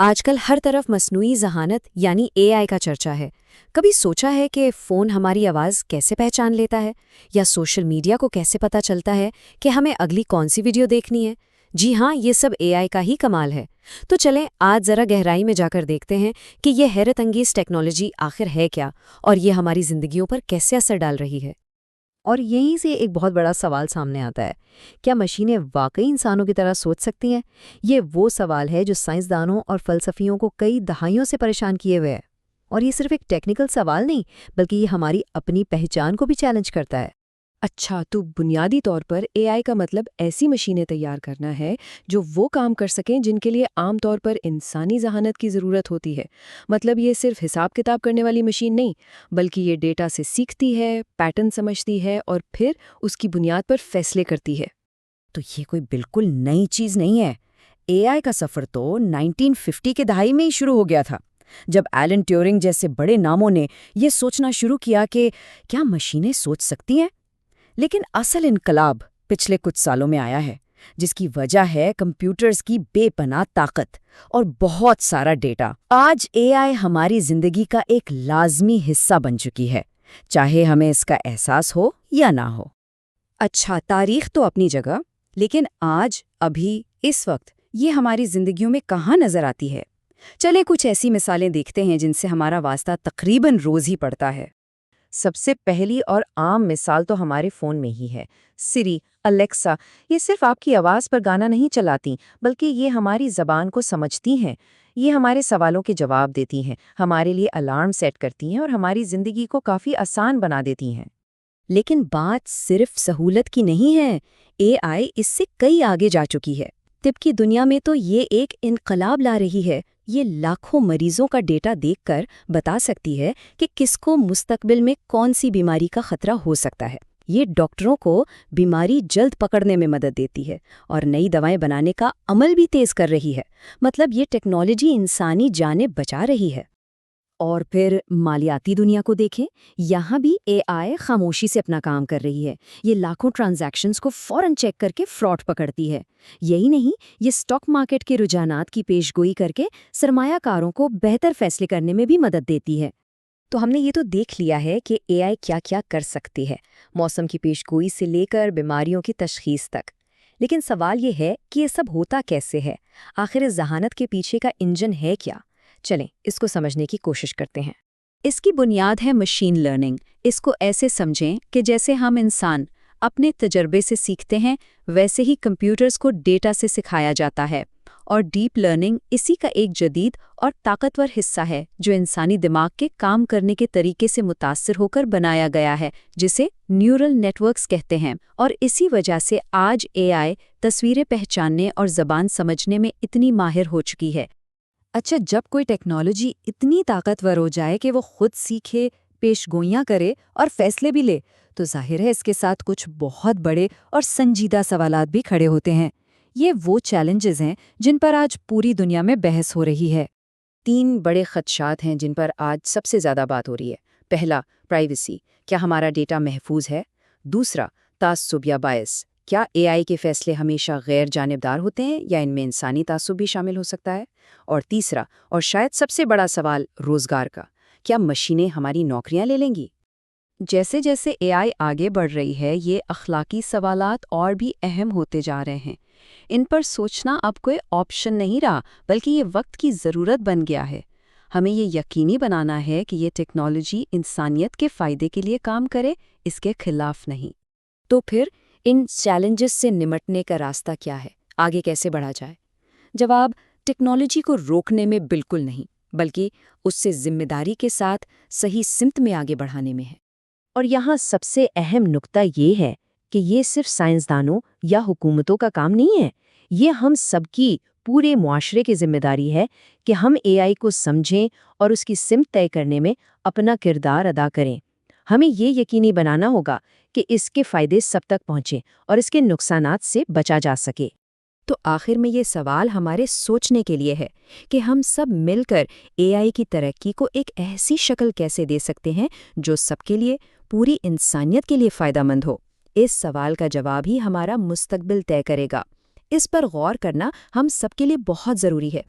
آج کل ہر طرف مصنوعی ذہانت یعنی اے آئی کا چرچا ہے۔ کبھی سوچا ہے کہ فون ہماری آواز کیسے پہچان لیتا ہے، یا سوشل میڈیا کو کیسے پتہ چلتا ہے کہ ہمیں اگلی کون سی ویڈیو دیکھنی ہے؟ جی ہاں، یہ سب اے آئی کا ہی کمال ہے۔ تو چلیں آج ذرا گہرائی میں جا کر دیکھتے ہیں کہ یہ حیرت انگیز ٹیکنالوجی آخر ہے کیا، اور یہ ہماری زندگیوں پر کیسے اثر ڈال رہی ہے۔ اور یہیں سے ایک بہت بڑا سوال سامنے آتا ہے، کیا مشینیں واقعی انسانوں کی طرح سوچ سکتی ہیں؟ یہ وہ سوال ہے جو سائنسدانوں اور فلسفیوں کو کئی دہائیوں سے پریشان کیے ہوئے ہے۔ اور یہ صرف ایک ٹیکنیکل سوال نہیں، بلکہ یہ ہماری اپنی پہچان کو بھی چیلنج کرتا ہے۔ اچھا، تو بنیادی طور پر اے آئی کا مطلب ایسی مشینیں تیار کرنا ہے جو وہ کام کر سکیں جن کے لیے عام طور پر انسانی ذہانت کی ضرورت ہوتی ہے۔ مطلب یہ صرف حساب کتاب کرنے والی مشین نہیں، بلکہ یہ ڈیٹا سے سیکھتی ہے، پیٹرن سمجھتی ہے اور پھر اس کی بنیاد پر فیصلے کرتی ہے۔ تو یہ کوئی بالکل نئی چیز نہیں ہے۔ اے آئی کا سفر تو 1950 کے دہائی میں ہی شروع ہو گیا تھا، جب ایلن ٹیورنگ جیسے بڑے ناموں نے یہ سوچنا شروع کیا کہ کیا مشینیں سوچ سکتی ہیں۔ لیکن اصل انقلاب پچھلے کچھ سالوں میں آیا ہے، جس کی وجہ ہے کمپیوٹرز کی بے پناہ طاقت اور بہت سارا ڈیٹا۔ آج اے آئی ہماری زندگی کا ایک لازمی حصہ بن چکی ہے، چاہے ہمیں اس کا احساس ہو یا نہ ہو۔ اچھا، تاریخ تو اپنی جگہ، لیکن آج ابھی اس وقت یہ ہماری زندگیوں میں کہاں نظر آتی ہے؟ چلیں کچھ ایسی مثالیں دیکھتے ہیں جن سے ہمارا واسطہ تقریباً روز ہی پڑتا ہے۔ سب سے پہلی اور عام مثال تو ہمارے فون میں ہی ہے۔ سری، الیکسا، یہ صرف آپ کی آواز پر گانا نہیں چلاتی، بلکہ یہ ہماری زبان کو سمجھتی ہیں۔ یہ ہمارے سوالوں کے جواب دیتی ہیں، ہمارے لیے الارم سیٹ کرتی ہیں اور ہماری زندگی کو کافی آسان بنا دیتی ہیں۔ لیکن بات صرف سہولت کی نہیں ہے، اے آئی اس سے کئی آگے جا چکی ہے۔ طب کی دنیا میں تو یہ ایک انقلاب لا رہی ہے۔ یہ لاکھوں مریضوں کا ڈیٹا دیکھ کر بتا سکتی ہے کہ کس کو مستقبل میں کون سی بیماری کا خطرہ ہو سکتا ہے۔ یہ ڈاکٹروں کو بیماری جلد پکڑنے میں مدد دیتی ہے اور نئی دوائیں بنانے کا عمل بھی تیز کر رہی ہے۔ مطلب یہ ٹیکنالوجی انسانی جانیں بچا رہی ہے۔ اور پھر مالیاتی دنیا کو دیکھیں، یہاں بھی اے آئی خاموشی سے اپنا کام کر رہی ہے۔ یہ لاکھوں ٹرانزیکشنز کو فوراً چیک کر کے فراڈ پکڑتی ہے۔ یہی نہیں، یہ اسٹاک مارکیٹ کے رجحانات کی پیش گوئی کر کے سرمایہ کاروں کو بہتر فیصلے کرنے میں بھی مدد دیتی ہے۔ تو ہم نے یہ تو دیکھ لیا ہے کہ اے آئی کیا کیا کر سکتی ہے، موسم کی پیش گوئی سے لے کر بیماریوں کی تشخیص تک۔ لیکن سوال یہ ہے کہ یہ سب ہوتا کیسے ہے؟ آخر اس ذہانت کے پیچھے کا انجن ہے کیا؟ چلیں اس کو سمجھنے کی کوشش کرتے ہیں۔ اس کی بنیاد ہے مشین لرننگ۔ اس کو ایسے سمجھیں کہ جیسے ہم انسان اپنے تجربے سے سیکھتے ہیں، ویسے ہی کمپیوٹرز کو ڈیٹا سے سکھایا جاتا ہے۔ اور ڈیپ لرننگ اسی کا ایک جدید اور طاقتور حصہ ہے جو انسانی دماغ کے کام کرنے کے طریقے سے متاثر ہو کر بنایا گیا ہے، جسے نیورل نیٹ ورکس کہتے ہیں۔ اور اسی وجہ سے آج اے آئی تصویریں پہچاننے اور زبان سمجھنے میں اتنی ماہر ہو چکی ہے۔ اچھا، جب کوئی ٹیکنالوجی اتنی طاقتور ہو جائے کہ وہ خود سیکھے، پیش گوئیاں کرے اور فیصلے بھی لے، تو ظاہر ہے اس کے ساتھ کچھ بہت بڑے اور سنجیدہ سوالات بھی کھڑے ہوتے ہیں۔ یہ وہ چیلنجز ہیں جن پر آج پوری دنیا میں بحث ہو رہی ہے۔ 3 بڑے خدشات ہیں جن پر آج سب سے زیادہ بات ہو رہی ہے۔ پہلا، پرائیویسی، کیا ہمارا ڈیٹا محفوظ ہے؟ دوسرا، تعصب یا بائس، کیا اے آئی کے فیصلے ہمیشہ غیر جانبدار ہوتے ہیں یا ان میں انسانی تعصب بھی شامل ہو سکتا ہے؟ اور تیسرا، اور شاید سب سے بڑا سوال، روزگار کا، کیا مشینیں ہماری نوکریاں لے لیں گی؟ جیسے جیسے اے آئی آگے بڑھ رہی ہے، یہ اخلاقی سوالات اور بھی اہم ہوتے جا رہے ہیں۔ ان پر سوچنا اب کوئی آپشن نہیں رہا، بلکہ یہ وقت کی ضرورت بن گیا ہے۔ ہمیں یہ یقینی بنانا ہے کہ یہ ٹیکنالوجی انسانیت کے فائدے کے لیے کام کرے، اس کے خلاف نہیں۔ تو پھر ان چیلنجز سے نمٹنے کا راستہ کیا ہے؟ آگے کیسے بڑھا جائے؟ جواب ٹیکنالوجی کو روکنے میں بالکل نہیں، بلکہ اس سے ذمہ داری کے ساتھ صحیح سمت میں آگے بڑھانے میں ہے۔ اور یہاں سب سے اہم نقطہ یہ ہے کہ یہ صرف سائنسدانوں یا حکومتوں کا کام نہیں ہے، یہ ہم سب کی، پورے معاشرے کی ذمہ داری ہے کہ ہم اے آئی کو سمجھیں اور اس کی سمت طے کرنے میں اپنا کردار ادا کریں۔ ہمیں یہ یقینی بنانا ہوگا کہ اس کے فائدے سب تک پہنچیں اور اس کے نقصانات سے بچا جا سکے۔ تو آخر میں یہ سوال ہمارے سوچنے کے لیے ہے کہ ہم سب مل کر اے آئی کی ترقی کو ایک ایسی شکل کیسے دے سکتے ہیں جو سب کے لیے، پوری انسانیت کے لیے فائدہ مند ہو۔ اس سوال کا جواب ہی ہمارا مستقبل طے کرے گا۔ اس پر غور کرنا ہم سب کے لیے بہت ضروری ہے۔